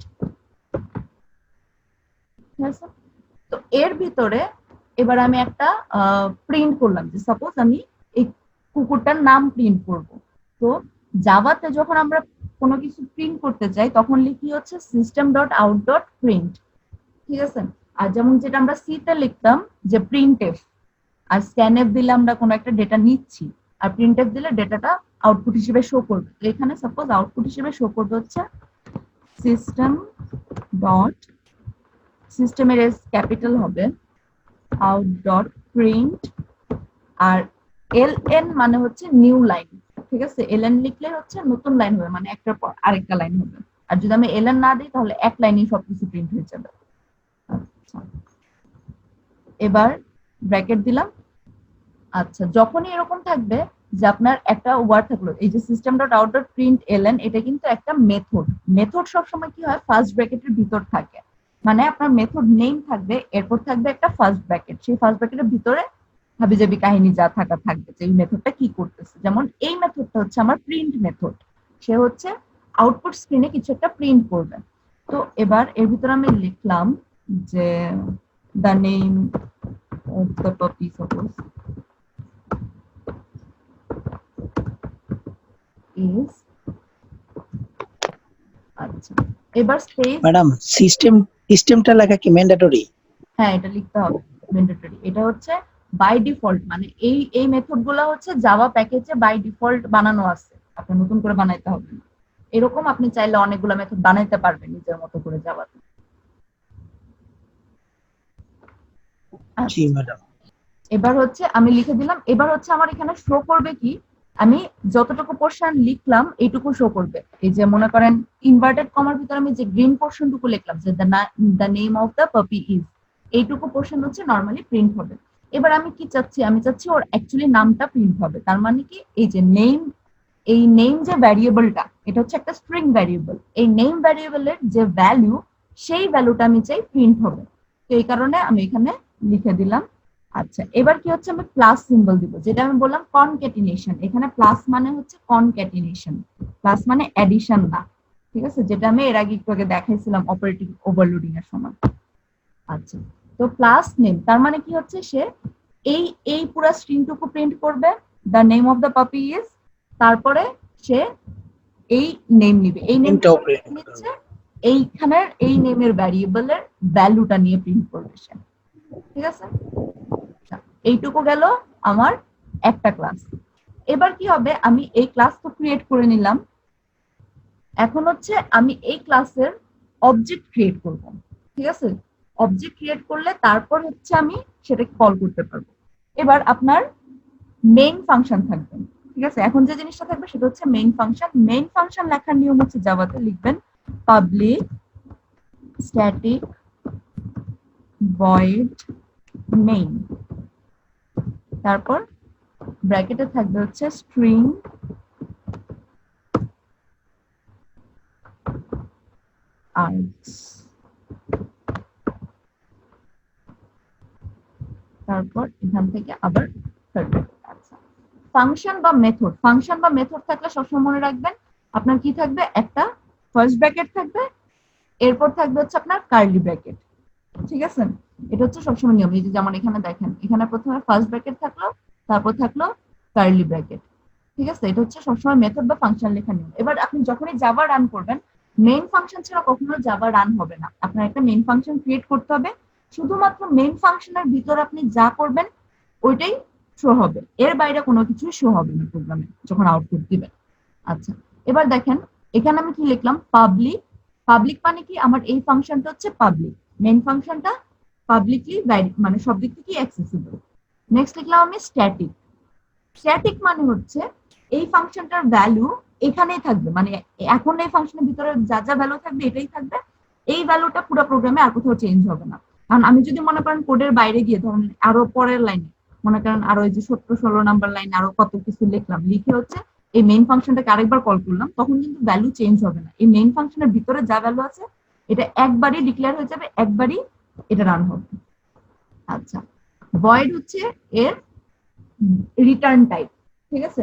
ঠিক আছে? তো এর ভিতরে এবার আমি একটা প্রিন্ট করলাম যে সাপোজ আমি এই কুকুরটার নাম প্রিন্ট করব। তো জাভাতে যখন আমরা কোনো কিছু প্রিন্ট করতে চাই তখন লিখি হচ্ছে system dot out dot print, ঠিক আছে? আর যেমন যেটা আমরা সিতে লিখতাম যে প্রিন্ট এফ, আর স্ক্যানএফ দিলে আমরা কোনো একটা ডেটা নিচ্ছি, আর প্রিন্ট এফ দিলে ডেটাটা আউটপুট হিসেবে শো করবে। তো এখানে সাপোজ আউটপুট হিসেবে শো করবে হচ্ছে সিস্টেম ডট, সিস্টেমের এস ক্যাপিটাল হবে, আউট ডট প্রিন্ট, আর এলএন মানে হচ্ছে নিউ লাইন, ঠিক আছে? এলএন লিখলে হচ্ছে নতুন লাইন হবে, মানে একটার পর আরেকটা লাইন হবে। আর যদি আমি এলএন না দিই তাহলে এক লাইনেই সবকিছু প্রিন্ট হয়ে যাবে। আচ্ছা, এবার ব্র্যাকেট দিলাম। আচ্ছা, যখনই এরকম থাকবে যে আপনার একটা ওয়ার্ড থাকলো, এই যে system dot out dot print LN, এটা কিন্তু একটা মেথড। মেথড সবসময় কি হয়, ফার্স্ট ব্র্যাকেটের ভিতর থাকে। মানে আপনার মেথড নেম থাকবে, এরপর থাকবে একটা ফার্স্ট ব্র্যাকেট, সেই ফার্স্ট ব্র্যাকেটের ভিতরে হাবিজাবি কাহিনী যা থাকবে যে এই মেথডটা কি করতেছে। যেমন এই মেথডটা হচ্ছে আমার প্রিন্ট মেথড, সে হচ্ছে আউটপুট স্ক্রিনে কিছু একটা প্রিন্ট করবে। তো এবার এর ভিতরে আমি লিখলাম যে দ্য নেম অফ দ্য পাপি সাপোজ ইজ, আচ্ছা এবার স্পেস, ম্যাডাম সিস্টেমটা লেখা কি ম্যান্ডেটরি? হ্যাঁ এটা লিখতে হবে ম্যান্ডেটরি। এটা হচ্ছে বাই ডিফল্ট, মানে এই মেথড গুলো হচ্ছে জাভা প্যাকেজে বাই ডিফল্ট বানানো আছে, আপনি নতুন করে বানাইতে হবে না। এরকম আপনি চাইলে অনেকগুলো মেথড বানাইতে পারবেন নিজের মতো করে জাভাতে। জি ম্যাডাম। এবার হচ্ছে আমি লিখে দিলাম, এবার হচ্ছে আমার এখানে শো করবে কি, আমি যতটুকু পোর্শন লিখলাম এইটুকু শো করবে। এই যে মনে করেন ইনভার্টেড কমার ভিতরে আমি যে গ্রিন পোর্শনটুকু লিখলাম যে দ্য নেম অফ দ্য পাপি ইজ, এইটুকু পোর্শন হচ্ছে নরমালি প্রিন্ট হবে। এবার আমি কি চাচ্ছি, আমি চাচ্ছি ওর অ্যাকচুয়ালি নামটা প্রিন্ট হবে। তার মানে কি, এই যে নেম, এই নেম যে ভ্যারিয়েবলটা, এটা হচ্ছে একটা স্ট্রিং ভ্যারিয়েবল। এই নেম ভ্যারিয়েবলের যে ভ্যালু, সেই ভ্যালুটা আমি চাই প্রিন্ট হবে। তো এই কারণে আমি এখানে লিখে দিলাম। আচ্ছা এবার কি হচ্ছে, আমি প্লাস সিম্বল দিব, যেটা আমি বললাম কনক্যাটিনেশন। এখানে প্লাস মানে হচ্ছে কনক্যাটিনেশন, প্লাস মানে অ্যাডিশন না, ঠিক আছে, যেটা আমি এর আগে একটু আগে দেখাইছিলাম অপারেটিং ওভারলোডিং এর সময়। আচ্ছা তো প্লাস নেম তার মানে কি হচ্ছে, সে এই এই পুরো স্ট্রিংটুকু প্রিন্ট করবে, দ্য নেম অফ দ্য পাপি ইজ, তারপরে সে এই নেম নিবে, এই নেমটা নিচ্ছে এইখানের এই নেমের ভ্যারিয়েবলের ভ্যালুটা নিয়ে প্রিন্ট করবে সে, ঠিক আছে। এইটুকু গেল আমার একটা ক্লাস। এবার কি হবে, আমি এই ক্লাস তো ক্রিয়েট করে নিলাম, এখন হচ্ছে আমি এই ক্লাসের অবজেক্ট ক্রিয়েট করব, ঠিক আছে। অবজেক্ট ক্রিয়েট করলে তারপর হচ্ছে আমি সেটাকে কল করতে পারবো। এবার আপনার মেইন ফাংশন থাকবে, ঠিক আছে। এখন যে জিনিসটা থাকবে সেটা হচ্ছে মেইন ফাংশন। মেইন ফাংশন লেখার নিয়ম হচ্ছে জাভাতে লিখবেন পাবলিক স্ট্যাটিক ভয়েড মেইন, তারপর ব্র্যাকেটে থাকবে হচ্ছে স্ট্রিং আর্গস, তারপর এখান থেকে আবার থার্ড ব্র্যাকেট। আচ্ছা ফাংশন বা মেথড, ফাংশন বা মেথড থাকলে সবসময় মনে রাখবেন আপনার কি থাকবে, একটা ফার্স্ট ব্র্যাকেট থাকবে, এরপর থাকবে হচ্ছে আপনার কার্লি ব্র্যাকেট, ঠিক আছে। এটা হচ্ছে সবসময় নিয়ম। এই যে যেমন এখানে দেখেন, এখানে প্রথমে ফার্স্ট ব্র্যাকেট থাকলো, তারপর থাকলো কার্লি ব্র্যাকেট, ঠিক আছে। এটা হচ্ছে সবসময় মেথড বা ফাংশন লেখার নিয়ম। এবার আপনি যখনই জাভা রান করবেন, মেইন ফাংশন ছাড়া কখনো জাভা রান হবে না। আপনার একটা মেইন ফাংশন ক্রিয়েট করতে হবে, শুধুমাত্র মেইন ফাংশনের ভিতর আপনি যা করবেন ওইটাই শো হবে, এর বাইরে কোনো কিছু শো হবে না প্রোগ্রামে যখন আউটপুট দিবেন। আচ্ছা এবার দেখেন এখানে আমি কি লিখলাম, পাবলিক। পাবলিক মানে কি, আমার এই ফাংশনটা হচ্ছে পাবলিক, মেইন ফাংশনটা পাবলিকলি মানে সব দিক থেকে অ্যাক্সেসিবল। নেক্সট লিখলাম আমি স্ট্যাটিক। স্ট্যাটিক মানে হচ্ছে এই ফাংশনটার ভ্যালু এখানেই থাকবে, মানে এখন এই ফাংশনের ভিতরে যা যা ভ্যালু থাকবে এটাই থাকবে, এই ভ্যালুটা পুরো প্রোগ্রামে আর কোথাও চেঞ্জ হবে না। কারণ আমি যদি মনে করেন কোডের বাইরে গিয়ে ধরেন আরো পরের লাইনে মনে করেন আরো এই যে 17-16 নাম্বার লাইনে আরো কত কিছু লিখলাম, লিখে হচ্ছে এই মেইন ফাংশনটাকে আরেকবার কল করলাম, তখন কিন্তু ভ্যালু চেঞ্জ হবে না। এই মেইন ফাংশনের ভিতরে যা ভ্যালু আছে এটা একবারই ডিক্লেয়ার হয়ে যাবে, একবারই এটা রান হবে। আচ্ছা ভয়েড হচ্ছে এর রিটার্ন টাইপ, ঠিক আছে।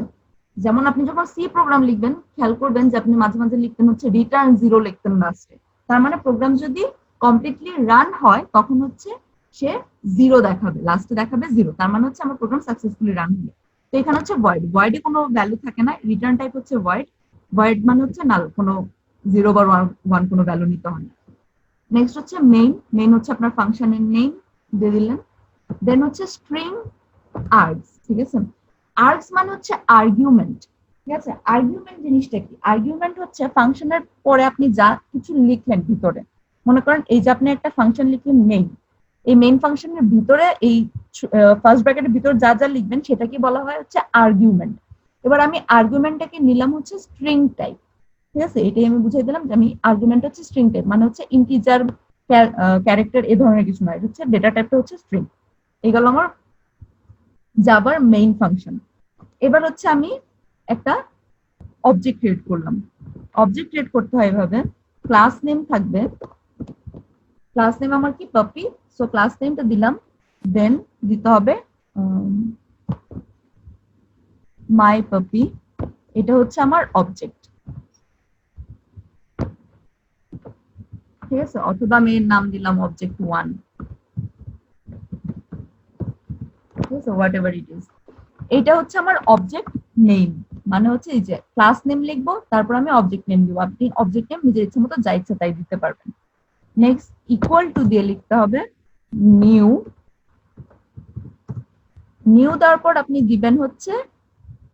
যেমন আপনি যখন সি প্রোগ্রাম লিখবেন খেয়াল করবেন যে আপনি মাঝে মাঝে লিখতেন হচ্ছে রিটার্ন 0 লিখতেন লাস্টে, তার মানে প্রোগ্রাম যদি কমপ্লিটলি রান হয় তখন হচ্ছে সে 0 দেখাবে, লাস্টে দেখাবে 0, তার মানে হচ্ছে আমার প্রোগ্রাম সাকসেসফুলি রান হলো। তো এখানে হচ্ছে ভয়েড, ভয়েডে কোনো ভ্যালু থাকে না, রিটার্ন টাইপ হচ্ছে ভয়েড, ভয়েড মানে হচ্ছে নাল, কোনো 0 বা 1 কোনো ভ্যালু নিতে হয় না। নেক্সট হচ্ছে মেইন, মেইন হচ্ছে আপনার ফাংশনের নেম দিয়ে দিলেন। দেন হচ্ছে স্ট্রিং আর্গস, ঠিক আছে। আর্গস মানে হচ্ছে আর্গুমেন্ট, ঠিক আছে। আর্গুমেন্ট জিনিসটা কি, আর্গুমেন্ট হচ্ছে ফাংশনের পরে আপনি যা কিছু লিখলেন ভিতরে, মনে করেন এই যে আপনি একটা ফাংশন লিখলেন মেইন, এই মেইন ফাংশনের ভিতরে এই ফার্স্ট ব্র্যাকেটের ভিতরে যা যা লিখবেন সেটাকে বলা হয় হচ্ছে আর্গুমেন্ট। এবার আমি আর্গুমেন্টটাকে নিলাম হচ্ছে স্ট্রিং টাইপ, ঠিক আছে। এটাই আমি বুঝাই দিলাম যে আমি আর্গুমেন্ট হচ্ছে স্ট্রিং টাইপ, মানে হচ্ছে ইন্টিজার ক্যারেক্টার এই ধরনের কিছু নয়, হচ্ছে ডেটা টাইপটা হচ্ছে স্ট্রিং। এই গেল আমার জাভার মেইন ফাংশন। এবার হচ্ছে আমি একটা অবজেক্ট ক্রিয়েট করলাম। অবজেক্ট ক্রিয়েট করতে হয় এভাবে, ক্লাস নেম থাকবে, ক্লাস নেম আমার কি পাপি, সো ক্লাস নেমটা দিলাম, দেন দিতে হবে মাই পাপি, এটা হচ্ছে আমার অবজেক্ট, ঠিক আছে, অথবা আমি এর নাম দিলাম অবজেক্ট 1, ঠিক আছে, হোয়াট এভার ইট ইজ। এইটা হচ্ছে আমার অবজেক্ট নেম, মানে হচ্ছে এই যে ক্লাস নেম লিখবো, তারপর আমি অবজেক্ট নেম দিব, আপনি অবজেক্ট নেম নিজের ইচ্ছে মতো যা ইচ্ছা তাই দিতে পারবেন। নেক্সট ইকুয়াল টু দিয়ে লিখতে হবে নিউ, নিউ দেওয়ার পর আপনি দিবেন হচ্ছে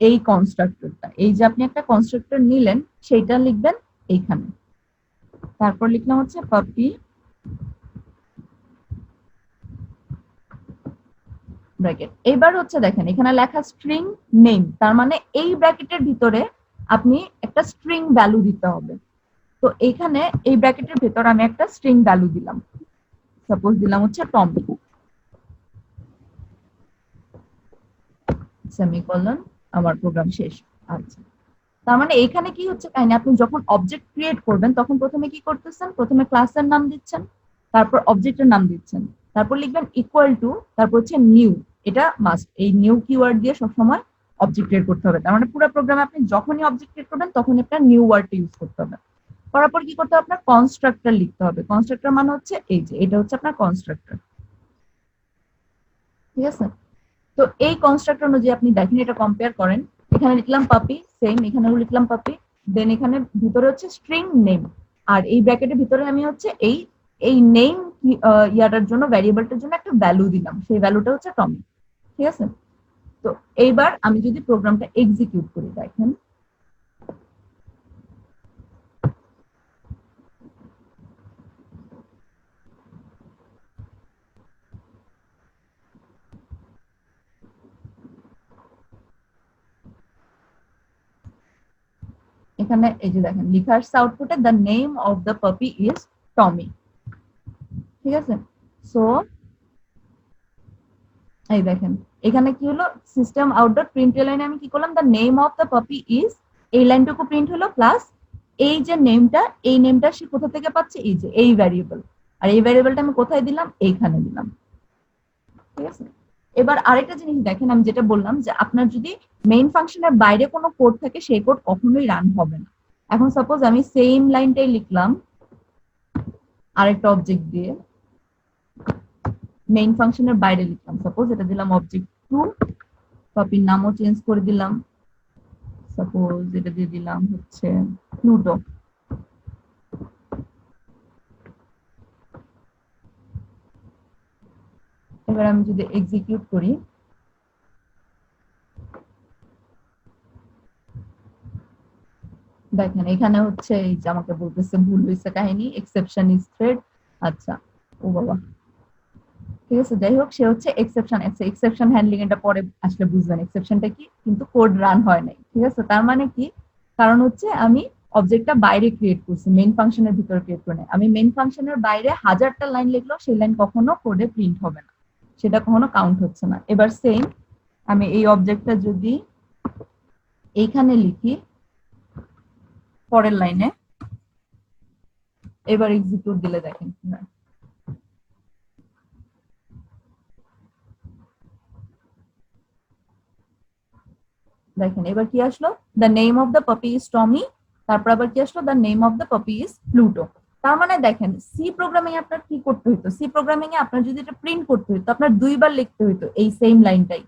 এই কনস্ট্রাক্টরটা, এই যে আপনি একটা কনস্ট্রাক্টর নিলেন সেইটা লিখবেন এইখানে, তারপর লিখলাম হচ্ছে পাপি ব্র্যাকেট। এবার হচ্ছে দেখেন এখানে লেখা স্ট্রিং নেম, তার মানে এই ব্র্যাকেটের ভিতরে আপনি একটা স্ট্রিং ভ্যালু দিতে হবে। তো এখানে এই ব্র্যাকেটের ভিতর আমি একটা স্ট্রিং ভ্যালু দিলাম, সাপোজ দিলাম হচ্ছে টমি, সেমিকোলন, আমার প্রোগ্রাম শেষ। আচ্ছা, তার মানে এখানে কি হচ্ছে কাহিনী, আপনি যখন অবজেক্ট ক্রিয়েট করবেন তখন প্রথমে কি করতেছেন, প্রথমে ক্লাসের নাম দিচ্ছেন, তারপর অবজেক্টের নাম দিচ্ছেন, তারপর লিখবেন ইকুয়াল টু, তারপর হচ্ছে নিউ, এটা মাস্ট, এই নিউ কিওয়ার্ড দিয়ে সবসময় অবজেক্ট ক্রিয়েট করতে হবে। তার মানে পুরো প্রোগ্রামে আপনি যখনই অবজেক্ট ক্রিয়েট করবেন তখনই আপনার নিউ ওয়ার্ডটা ইউজ করতে হবে। করার পর কি করতে হবে, আপনার কনস্ট্রাক্টর লিখতে হবে। কনস্ট্রাক্টর মানে হচ্ছে এই যে এটা হচ্ছে আপনার কনস্ট্রাক্টর, ঠিক আছে। তো এই কনস্ট্রাক্টর অনুযায়ী আপনি দেখেন, এটা কম্পেয়ার করেন, এখানে লিখলাম পাপি, সেম এখানেও লিখলাম পাপি, দেন এখানে ভিতরে হচ্ছে স্ট্রিং নেম, আর এই ব্র্যাকেটের ভিতরে আমি হচ্ছে এই এই নেম ইয়াটার জন্য, ভ্যারিয়েবলটার জন্য একটা ভ্যালু দিলাম, সেই ভ্যালুটা হচ্ছে টমি, ঠিক আছে। তো এইবার আমি যদি প্রোগ্রামটা এক্সিকিউট করি, দেখেন এখানে এই যে দেখেন লেখা আসছে আউটপুটে, দ্য নেম অফ দ্য পাপি ইজ টমি, ঠিক আছে। সো এই দেখেন এখানে কি হলো, সিস্টেম আউট ডট প্রিন্ট লাইনে আমি কি করলাম, দ্য নেম অফ দ্য পাপি ইজ, এই লাইনটুকু প্রিন্ট হলো, প্লাস এই যে নেমটা, এই নেমটা সে কোথা থেকে পাচ্ছে, এই যে এই ভ্যারিয়েবল, আর এই ভ্যারিয়েবলটা আমি কোথায় দিলাম, এইখানে দিলাম, ঠিক আছে। এবার আরেকটা জিনিস দেখেন, আমি যেটা বললাম যে আপনার যদি মেইন ফাংশনের বাইরে কোনো কোড থাকে সেই কোড কখনোই রান হবে না। এখন সাপোজ আমি সেম লাইনটাই লিখলাম আরেকটা অবজেক্ট দিয়ে, মেইন ফাংশনের বাইরে লিখলাম, সাপোজ এটা দিলাম অবজেক্ট 2, কপির নামও চেঞ্জ করে দিলাম, সাপোজ এটা দিয়ে দিলাম হচ্ছে প্লুটো। এবার আমি যদি এক্সিকিউট করি, দেখেন এখানে হচ্ছে এই যে আমাকে বলতেছে ভুল হয়েছে কাহিনী, এক্সেপশন ইজ থ্রেড। আচ্ছা, ও বাবা, ঠিক আছে, যাই হোক, সে হচ্ছে এক্সেপশন, এক্সেপশন হ্যান্ডলিং এটা পরে আসলে বুঝবেন এক্সেপশনটা কি, কিন্তু কোড রান হয় নাই, ঠিক আছে। তার মানে কি, কারণ হচ্ছে আমি অবজেক্টটা বাইরে ক্রিয়েট করছি, মেইন ফাংশনের ভিতরে ক্রিয়েট করে নাই। আমি মেইন ফাংশনের বাইরে হাজারটা লাইন লিখলেও সেই লাইন কখনো কোডে প্রিন্ট হবে না, সেটা কখনো কাউন্ট হচ্ছে না। এবার সেম আমি এই অবজেক্টটা যদি এইখানে লিখি পরের লাইনে, এবার এক্সিকিউট দিলে দেখেন কি হয়, দেখেন এবার কি আসলো, the name of the puppy is Tommy, তারপর আবার কি আসলো, the name of the puppy is Pluto. তার মানে দেখেন সি প্রোগ্রামিং এ আপনার কি করতে হইতো, সি প্রোগ্রামিং এ আপনার যদি এটা প্রিন্ট করতে হইতো আপনার দুইবার লিখতে হইতো এই সেম লাইনটাই,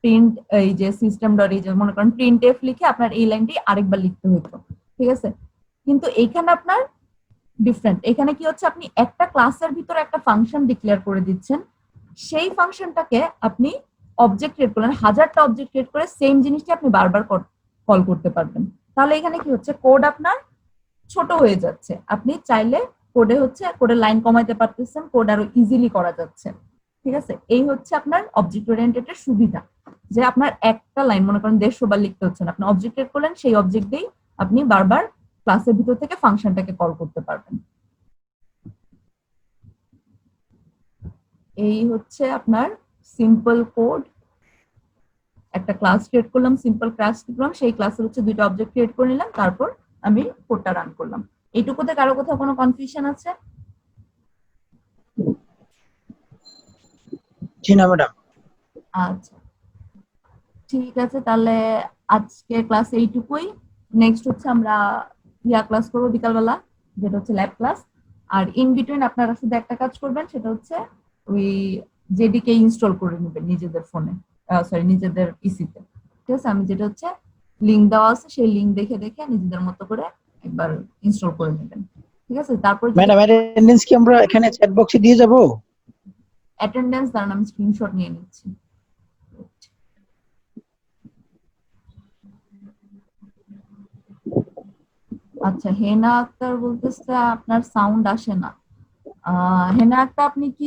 প্রিন্ট এই যে সিস্টেম ডট, এই যে মনে করেন প্রিন্ট এফ লিখে আপনার এই লাইনটি আরেকবার লিখতে হইতো, ঠিক আছে। কিন্তু এইখানে আপনার ডিফারেন্ট, এখানে কি হচ্ছে, আপনি একটা ক্লাসের ভিতরে একটা ফাংশন ডিক্লেয়ার করে দিচ্ছেন, সেই ফাংশনটাকে আপনি অবজেক্ট ক্রিয়েট করলেন, হাজারটা অবজেক্ট ক্রিয়েট করে সেম জিনিসটি আপনি বারবার কল করতে পারবেন। তাহলে এখানে কি হচ্ছে, কোড আপনার ছোট হয়ে যাচ্ছে, আপনি চাইলে কোডে হচ্ছে কোডের লাইন কমাইতে পারতেছেন, কোড আরো ইজিলি করা যাচ্ছে, ঠিক আছে। এই হচ্ছে আপনার অবজেক্ট ওরিয়েন্টেড এর সুবিধা, যে আপনার একটা লাইন মনে করেন 150 বার লিখতে হচ্ছে না, আপনি অবজেক্ট ক্রিয়েট করলেন, সেই অবজেক্ট দিয়েই আপনি বারবার ক্লাসের ভিতর থেকে ফাংশনটাকে কল করতে পারবেন। এই হচ্ছে আপনার সিম্পল কোড, একটা ক্লাস ক্রিয়েট করলাম, সিম্পল ক্লাস করলাম, সেই ক্লাসের হচ্ছে দুইটা অবজেক্ট ক্রিয়েট করে নিলাম, তারপর আমি কোডটা রান করলাম। এইটুকুতে কারো কোথাও কোনো কনফিউশন আছে? জি না ম্যাডাম। আচ্ছা, ঠিক আছে, তাহলে আজকে ক্লাস এইটুকুই। নেক্সট হচ্ছে আমরা ক্লাস করবো বিকালবেলা, যেটা হচ্ছে ল্যাব ক্লাস। আর ইন বিটুইন আপনারা শুধু একটা কাজ করবেন, সেটা হচ্ছে ওই জেডিকে ইনস্টল করে নেবেন নিজেদের ফোনে, সরি নিজেদের পিসিতে। ঠিক আছে, আমি যেটা হচ্ছে লিঙ্ক দেওয়া আছে সেই লিঙ্ক দেখে দেখে নিজেদের মতো করে একবার ইনস্টল করে নেবেন। ঠিক আছে, তারপর যদি ম্যাডাম অ্যাটেন্ডেন্স কি আমরা এখানে চ্যাট বক্সে দিয়ে যাব? অ্যাটেন্ডেন্স দাঁড়ান, আমি স্ক্রিনশট নিয়ে নিচ্ছি। আচ্ছা, হেনা আক্তার বলতেছে আপনার সাউন্ড আসে না। হেনা আক্তার, আপনি কি